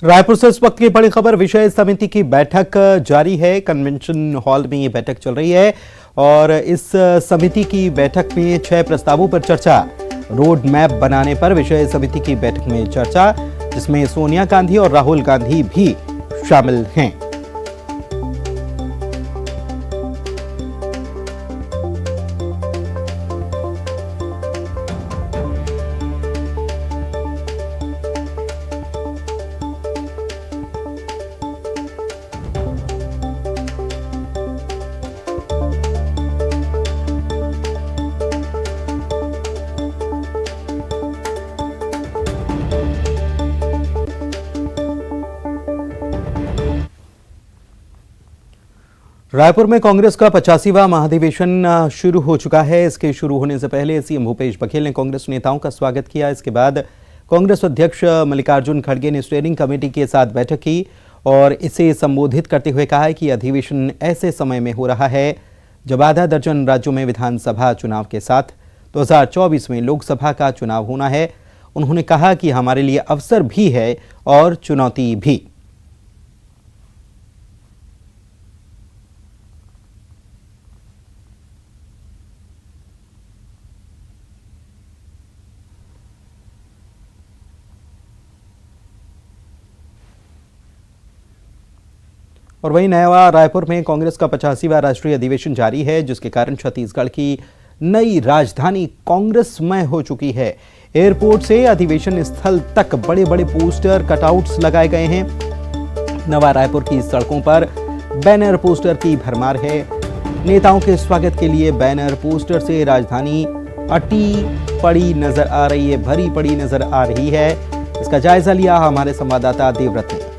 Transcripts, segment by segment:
रायपुर से इस वक्त की बड़ी खबर, विषय समिति की बैठक जारी है। कन्वेंशन हॉल में ये बैठक चल रही है और इस समिति की बैठक में 6 प्रस्तावों पर चर्चा। रोड मैप बनाने पर विषय समिति की बैठक में चर्चा, जिसमें सोनिया गांधी और राहुल गांधी भी शामिल हैं। रायपुर में कांग्रेस का 85वां महाधिवेशन शुरू हो चुका है। इसके शुरू होने से पहले सीएम भूपेश बघेल ने कांग्रेस नेताओं का स्वागत किया। इसके बाद कांग्रेस अध्यक्ष मल्लिकार्जुन खड़गे ने स्टीयरिंग कमेटी के साथ बैठक की और इसे संबोधित करते हुए कहा कि अधिवेशन ऐसे समय में हो रहा है जब आधा दर्जन राज्यों में विधानसभा चुनाव के साथ 2024 में लोकसभा का चुनाव होना है। उन्होंने कहा कि हमारे लिए अवसर भी है और चुनौती भी। और वहीं नया रायपुर में कांग्रेस का 85वां राष्ट्रीय अधिवेशन जारी है, जिसके कारण छत्तीसगढ़ की नई राजधानी कांग्रेसमय हो चुकी है। एयरपोर्ट से अधिवेशन स्थल तक बड़े बड़े पोस्टर, कटआउट्स लगाए गए हैं। नवा रायपुर की सड़कों पर बैनर पोस्टर की भरमार है। नेताओं के स्वागत के लिए बैनर पोस्टर से राजधानी अटी पड़ी नजर आ रही है, भरी पड़ी नजर आ रही है। इसका जायजा लिया हमारे संवाददाता देवव्रत ने।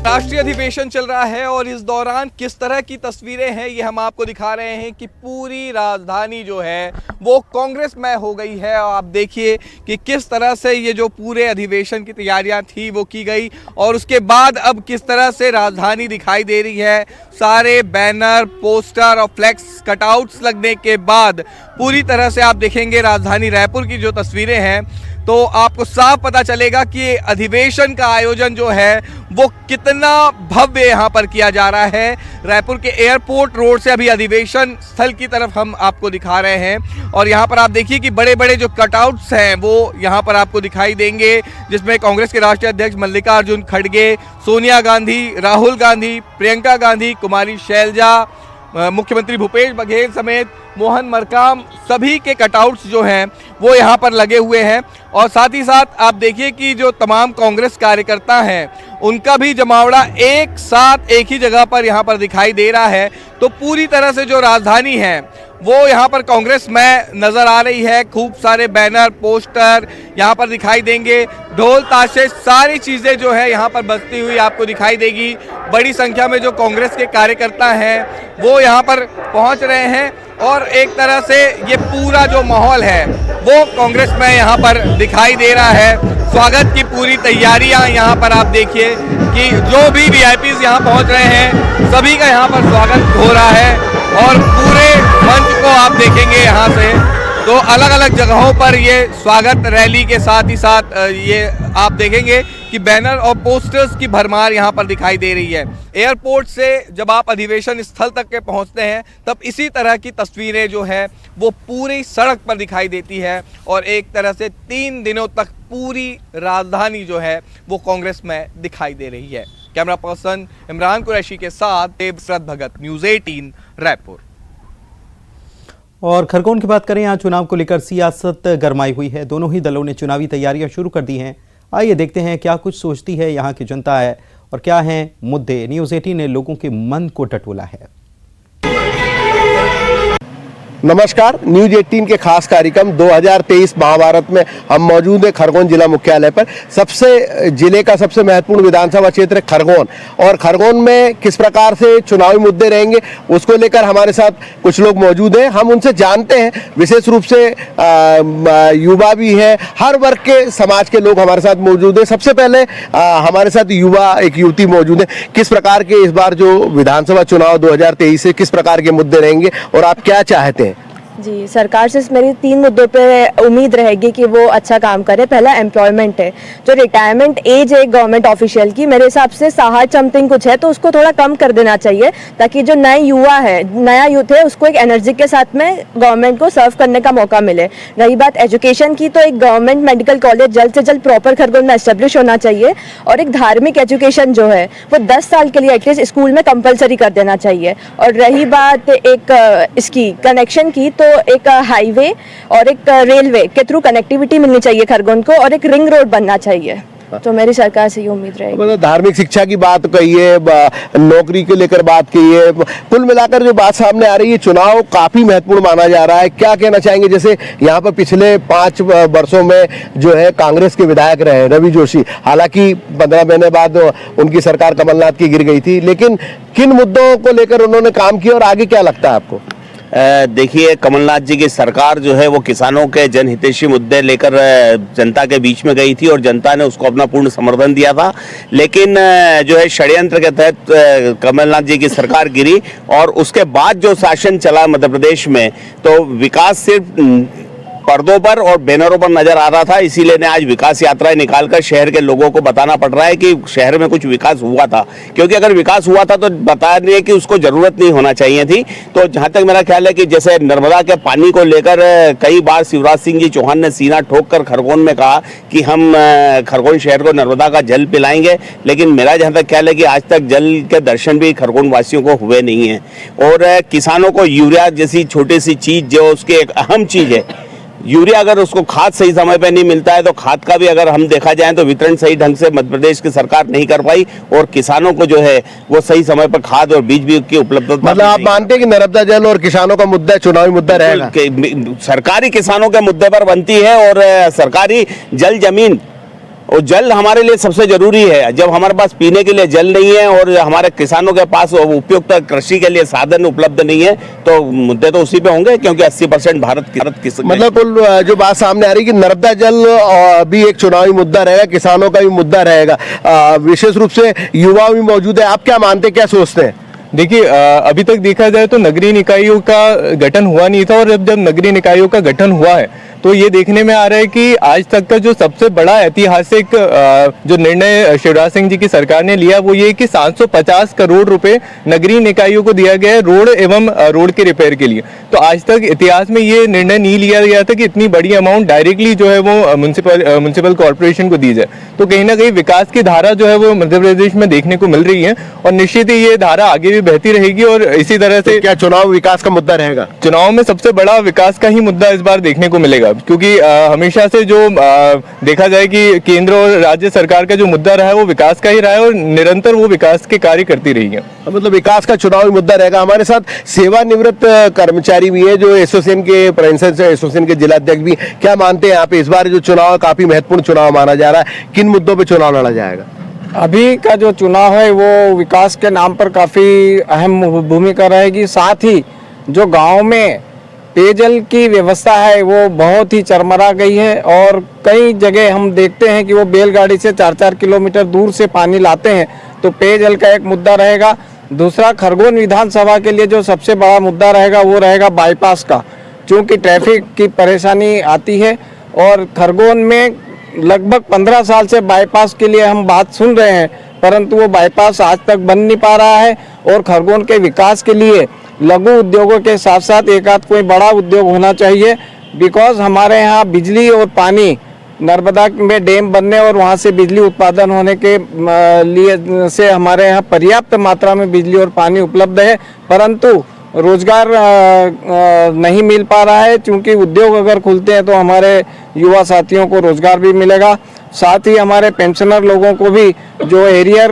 राष्ट्रीय अधिवेशन चल रहा है और इस दौरान किस तरह की तस्वीरें हैं ये हम आपको दिखा रहे हैं कि पूरी राजधानी जो है वो कांग्रेसमय हो गई है। और आप देखिए कि किस तरह से ये जो पूरे अधिवेशन की तैयारियां थी वो की गई और उसके बाद अब किस तरह से राजधानी दिखाई दे रही है। सारे बैनर, पोस्टर और फ्लैक्स, कटआउट्स लगने के बाद पूरी तरह से आप देखेंगे राजधानी रायपुर की जो तस्वीरें हैं तो आपको साफ पता चलेगा कि अधिवेशन का आयोजन जो है वो कितना भव्य यहाँ पर किया जा रहा है। रायपुर के एयरपोर्ट रोड से अभी अधिवेशन स्थल की तरफ हम आपको दिखा रहे हैं और यहाँ पर आप देखिए कि बड़े बड़े जो कटआउट्स हैं वो यहाँ पर आपको दिखाई देंगे, जिसमें कांग्रेस के राष्ट्रीय अध्यक्ष मल्लिकार्जुन खड़गे, सोनिया गांधी, राहुल गांधी, प्रियंका गांधी, कुमारी शैलजा, मुख्यमंत्री भूपेश बघेल समेत मोहन मरकाम, सभी के कटआउट्स जो हैं वो यहाँ पर लगे हुए हैं। और साथ ही साथ आप देखिए कि जो तमाम कांग्रेस कार्यकर्ता हैं उनका भी जमावड़ा एक साथ एक ही जगह पर यहाँ पर दिखाई दे रहा है। तो पूरी तरह से जो राजधानी है वो यहाँ पर कांग्रेस में नजर आ रही है। खूब सारे बैनर, पोस्टर यहाँ पर दिखाई देंगे, ढोल ताशे, सारी चीज़ें जो है यहाँ पर बजती हुई आपको दिखाई देगी। बड़ी संख्या में जो कांग्रेस के कार्यकर्ता हैं वो यहाँ पर पहुँच रहे हैं और एक तरह से ये पूरा जो माहौल है वो कांग्रेस में यहाँ पर दिखाई दे रहा है। स्वागत की पूरी तैयारियां यहाँ पर आप देखिए कि जो भी वीआईपीज़ यहाँ पहुँच रहे हैं सभी का यहाँ पर स्वागत हो रहा है और पूरे मंच को आप देखेंगे यहाँ से तो अलग अलग जगहों पर ये स्वागत रैली के साथ ही साथ ये आप देखेंगे कि बैनर और पोस्टर्स की भरमार यहाँ पर दिखाई दे रही है। एयरपोर्ट से जब आप अधिवेशन स्थल तक के पहुँचते हैं तब इसी तरह की तस्वीरें जो है वो पूरी सड़क पर दिखाई देती है और एक तरह से 3 दिनों तक पूरी राजधानी जो है वो कांग्रेस में दिखाई दे रही है। कैमरा पर्सन इमरान कुरैशी के साथ देवव्रत भगत, न्यूज़ 18 रायपुर। और खरगोन की बात करें, यहाँ चुनाव को लेकर सियासत गरमाई हुई है। दोनों ही दलों ने चुनावी तैयारियां शुरू कर दी हैं। आइए देखते हैं क्या कुछ सोचती है यहाँ की जनता है और क्या हैं मुद्दे। न्यूज़ 18 ने लोगों के मन को टटोला है। नमस्कार, न्यूज 18 के खास कार्यक्रम 2023 महाभारत में हम मौजूद हैं खरगोन जिला मुख्यालय पर। जिले का सबसे महत्वपूर्ण विधानसभा क्षेत्र है खरगोन और खरगोन में किस प्रकार से चुनावी मुद्दे रहेंगे उसको लेकर हमारे साथ कुछ लोग मौजूद हैं। हम उनसे जानते हैं, विशेष रूप से युवा भी हैं, हर वर्ग के समाज के लोग हमारे साथ मौजूद हैं। सबसे पहले हमारे साथ एक युवती मौजूद है। किस प्रकार के इस बार जो विधानसभा चुनाव 2023 से किस प्रकार के मुद्दे रहेंगे और आप क्या चाहते हैं? जी, सरकार से मेरी 3 मुद्दों पे उम्मीद रहेगी कि वो अच्छा काम करे। पहला एम्प्लॉयमेंट है, जो रिटायरमेंट एज है गवर्नमेंट ऑफिशियल की, मेरे हिसाब से 60 समथिंग कुछ है, तो उसको थोड़ा कम कर देना चाहिए, ताकि जो नए युवा है, नया यूथ है, उसको एक एनर्जी के साथ में गवर्नमेंट को सर्व करने का मौका मिले। रही बात एजुकेशन की, तो एक गवर्नमेंट मेडिकल कॉलेज जल्द से जल्द प्रॉपर खरगोन में एस्टेब्लिश होना चाहिए, और एक धार्मिक एजुकेशन जो है वो 10 साल के लिए एटलीस्ट स्कूल में कंपलसरी कर देना चाहिए। और रही बात एक इसकी कनेक्शन की, तो एक हाईवे और एक रेलवे के थ्रू कनेक्टिविटी मिलनी चाहिए खरगोन को, और एक रिंग रोड बनना चाहिए। तो मेरी सरकार से ये उम्मीद रहेगी। मतलब धार्मिक शिक्षा की बात कही है, नौकरी को लेकर बात की है, कुल मिलाकर जो बात सामने आ रही है, चुनाव काफी महत्वपूर्ण माना जा रहा है। क्या कहना चाहेंगे? जैसे यहाँ पर पिछले 5 वर्षों में जो है कांग्रेस के विधायक रहे रवि जोशी, हालांकि 15 महीने बाद उनकी सरकार कमलनाथ की गिर गई थी, लेकिन किन मुद्दों को लेकर उन्होंने काम किया और आगे क्या लगता है आपको? देखिए, कमलनाथ जी की सरकार जो है वो किसानों के जनहितैषी मुद्दे लेकर जनता के बीच में गई थी और जनता ने उसको अपना पूर्ण समर्थन दिया था। लेकिन जो है षड्यंत्र के तहत कमलनाथ जी की सरकार गिरी, और उसके बाद जो शासन चला मध्य प्रदेश में, तो विकास सिर्फ पर्दों पर और बैनरों पर नजर आ रहा था। इसीलिए ने आज विकास यात्राएं निकालकर शहर के लोगों को बताना पड़ रहा है कि शहर में कुछ विकास हुआ था, क्योंकि अगर विकास हुआ था तो बताने की उसको जरूरत नहीं होना चाहिए थी। तो जहां तक मेरा ख्याल है कि जैसे नर्मदा के पानी को लेकर कई बार शिवराज सिंह जी चौहान ने सीना ठोक कर खरगोन में कहा कि हम खरगोन शहर को नर्मदा का जल पिलाएंगे, लेकिन मेरा जहां तक ख्याल है कि आज तक जल के दर्शन भी खरगोन वासियों को हुए नहीं है। और किसानों को यूरिया जैसी छोटी सी चीज जो उसकी एक अहम चीज है, यूरिया, अगर उसको खाद सही समय पे नहीं मिलता है तो खाद का भी अगर हम देखा जाए तो वितरण सही ढंग से मध्य प्रदेश की सरकार नहीं कर पाई, और किसानों को जो है वो सही समय पर खाद और बीज भी की उपलब्धता। मतलब आप मानते हैं कि नर्मदा जल और किसानों का मुद्दा चुनावी मुद्दा रहेगा? सरकारी किसानों के मुद्दे पर बनती है, और सरकारी जल जमीन और जल हमारे लिए सबसे जरूरी है। जब हमारे पास पीने के लिए जल नहीं है और हमारे किसानों के पास उपयुक्त कृषि के लिए साधन उपलब्ध नहीं है, तो मुद्दे तो उसी पे होंगे, क्योंकि 80% भारत मतलब कुल जो बात सामने आ रही है कि नर्मदा जल भी एक चुनावी मुद्दा रहेगा, किसानों का भी मुद्दा रहेगा, विशेष रूप से युवा भी मौजूद है। आप क्या मानते हैं, क्या सोचते हैं? देखिए, अभी तक देखा जाए तो नगरीय निकायों का गठन हुआ नहीं था, और जब नगरीय निकायों का गठन हुआ है तो ये देखने में आ रहा है कि आज तक का जो सबसे बड़ा ऐतिहासिक जो निर्णय शिवराज सिंह जी की सरकार ने लिया वो ये कि 750 करोड़ रुपए नगरीय निकायों को दिया गया है रोड एवं रोड के रिपेयर के लिए। तो आज तक इतिहास में ये निर्णय नहीं लिया गया था कि इतनी बड़ी अमाउंट डायरेक्टली जो है वो म्युनिसिपल कॉर्पोरेशन को दी जाए। तो कहीं ना कहीं विकास की धारा जो है वो मध्य प्रदेश में देखने को मिल रही है, और निश्चित ही ये धारा आगे भी बहती रहेगी। और इसी तरह से क्या चुनाव विकास का मुद्दा रहेगा? चुनाव में सबसे बड़ा विकास का ही मुद्दा इस बार देखने को मिलेगा, क्योंकि हमेशा से जो देखा जाए कि केंद्र और राज्य सरकार का जो मुद्दा रहा है वो विकास का ही रहा है, और निरंतर वो विकास के कार्य करती रही है। मतलब विकास का चुनावी मुद्दा रहेगा। हमारे साथ सेवानिवृत्त कर्मचारी भी है, जो एसोसिएशन के प्रेसिडेंट, एसोसिएशन के जिला अध्यक्ष भी। क्या मानते हैं आप, इस बार जो चुनाव काफी महत्वपूर्ण चुनाव माना जा रहा है, किन मुद्दों पर चुनाव लड़ा जाएगा? अभी का जो चुनाव है वो विकास के नाम पर काफ़ी अहम भूमिका रहेगी। साथ ही जो गांव में पेयजल की व्यवस्था है वो बहुत ही चरमरा गई है, और कई जगह हम देखते हैं कि वो बैलगाड़ी से 4-4 किलोमीटर दूर से पानी लाते हैं। तो पेयजल का एक मुद्दा रहेगा। दूसरा, खरगोन विधानसभा के लिए जो सबसे बड़ा मुद्दा रहेगा वो रहेगा बाईपास का, क्योंकि ट्रैफिक की परेशानी आती है, और खरगोन में लगभग 15 साल से बाईपास के लिए हम बात सुन रहे हैं, परंतु वो बाईपास आज तक बन नहीं पा रहा है। और खरगोन के विकास के लिए लघु उद्योगों के साथ साथ एक आध कोई बड़ा उद्योग होना चाहिए, बिकॉज हमारे यहाँ बिजली और पानी नर्मदा में डैम बनने और वहाँ से बिजली उत्पादन होने के लिए से हमारे यहाँ पर्याप्त मात्रा में बिजली और पानी उपलब्ध है, परंतु रोजगार नहीं मिल पा रहा है। क्योंकि उद्योग अगर खुलते हैं तो हमारे युवा साथियों को रोजगार भी मिलेगा, साथ ही हमारे पेंशनर लोगों को भी जो एरियर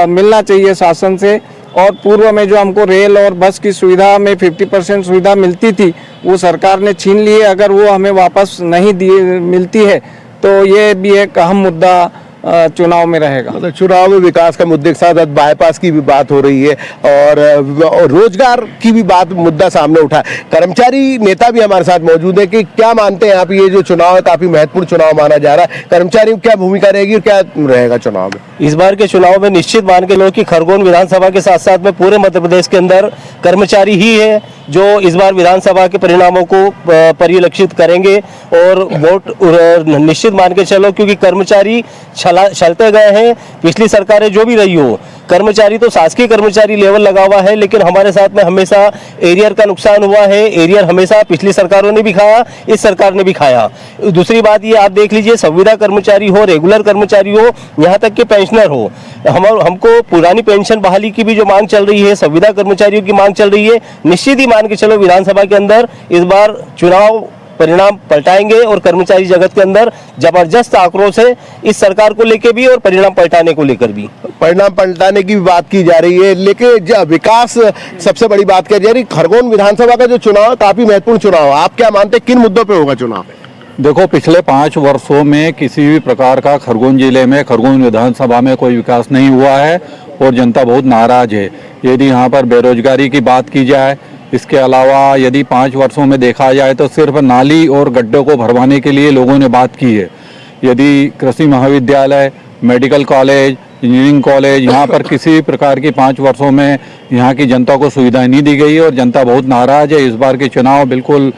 मिलना चाहिए शासन से। और पूर्व में जो हमको रेल और बस की सुविधा में 50% सुविधा मिलती थी वो सरकार ने छीन ली है। अगर वो हमें वापस नहीं मिलती है तो ये भी एक अहम मुद्दा चुनाव में रहेगा। मतलब चुनाव में विकास का मुद्दे के साथ साथ बाईपास की भी बात हो रही है और रोजगार की भी बात मुद्दा सामने उठा है। कर्मचारी नेता भी हमारे साथ मौजूद है कि क्या मानते हैं आप, ये जो चुनाव है काफी महत्वपूर्ण चुनाव माना जा रहा है, कर्मचारियों की क्या भूमिका रहेगी और क्या रहेगा चुनाव में? इस बार के चुनाव में निश्चित मान के लो कि खरगोन विधानसभा के साथ साथ में पूरे मध्य प्रदेश के अंदर कर्मचारी ही है जो इस बार विधानसभा के परिणामों को परिलक्षित करेंगे और वोट निश्चित मान के चलो, क्योंकि कर्मचारी चलते गए हैं। पिछली सरकारें जो भी रही हो, कर्मचारी तो शासकीय कर्मचारी लेवल लगा हुआ है, लेकिन हमारे साथ में हमेशा एरियर का नुकसान हुआ है। एरियर हमेशा पिछली सरकारों ने भी खाया, इस सरकार ने भी खाया। दूसरी बात ये आप देख लीजिए, संविदा कर्मचारी हो, रेगुलर कर्मचारी हो, यहाँ तक कि पेंशनर हो, हमको पुरानी पेंशन बहाली की भी जो मांग चल रही है, संविदा कर्मचारियों की मांग चल रही है। निश्चित ही मान के चलो विधानसभा के अंदर इस बार चुनाव परिणाम पलटाएंगे और कर्मचारी जगत के अंदर जबरदस्त आक्रोश है इस सरकार को लेकर भी और परिणाम पलटाने को लेकर भी। परिणाम पलटाने की भी बात की जा रही है, लेकिन विकास सबसे बड़ी बात की जा रही है। खरगोन विधानसभा का जो चुनाव है काफी महत्वपूर्ण चुनाव है, आप क्या मानते हैं किन मुद्दों पे होगा चुनाव? देखो, पिछले 5 वर्षों में किसी भी प्रकार का खरगोन जिले में, खरगोन विधानसभा में कोई विकास नहीं हुआ है और जनता बहुत नाराज है। यदि यहाँ पर बेरोजगारी की बात की जाए, इसके अलावा यदि 5 वर्षों में देखा जाए तो सिर्फ नाली और गड्ढों को भरवाने के लिए लोगों ने बात की है। यदि कृषि महाविद्यालय, मेडिकल कॉलेज, इंजीनियरिंग कॉलेज, यहाँ पर किसी प्रकार की 5 वर्षों में यहाँ की जनता को सुविधाएं नहीं दी गई और जनता बहुत नाराज है। इस बार के चुनाव बिल्कुल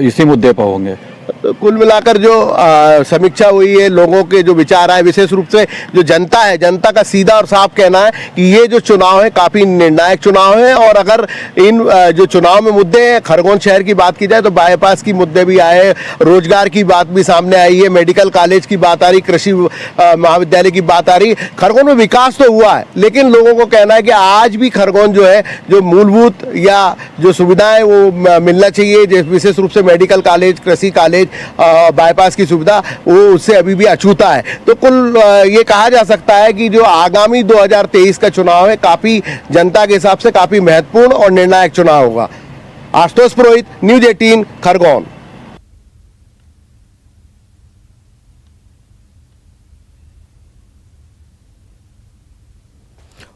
इसी मुद्दे पर होंगे। कुल मिलाकर जो समीक्षा हुई है, लोगों के जो विचार आए, विशेष रूप से जो जनता है, जनता का सीधा और साफ कहना है कि ये जो चुनाव है काफी निर्णायक चुनाव है। और अगर इन जो चुनाव में मुद्दे हैं, खरगोन शहर की बात की जाए तो बाईपास की मुद्दे भी आए, रोजगार की बात भी सामने आई है, मेडिकल कॉलेज की बात आ रही, कृषि महाविद्यालय की बात आ रही। खरगोन में विकास तो हुआ है, लेकिन लोगों को कहना है कि आज भी खरगोन जो है, जो मूलभूत या जो सुविधाएं वो मिलना चाहिए, विशेष रूप से मेडिकल कॉलेज, कृषि कॉलेज, बाईपास की सुविधा, वो उससे अभी भी अछूता है। तो कुल ये कहा जा सकता है कि जो आगामी 2023 का चुनाव है काफी जनता के हिसाब से काफी महत्वपूर्ण और निर्णायक चुनाव होगा। आशुतोष पुरोहित, न्यूज़ 18 खरगोन।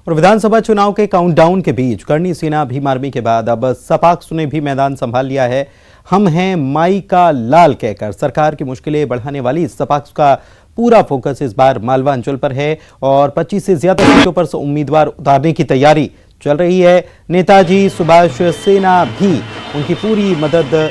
और विधानसभा चुनाव के काउंटडाउन के बीच करणी सेना भीम आर्मी के बाद अब सपाक्स ने भी मैदान संभाल लिया है। हम हैं माई का लाल कहकर सरकार की मुश्किलें बढ़ाने वाली सपाक्स का पूरा फोकस इस बार मालवा अंचल पर है और 25 से ज्यादा सीटों पर उम्मीदवार उतारने की तैयारी चल रही है। नेताजी सुभाष सेना भी उनकी पूरी मदद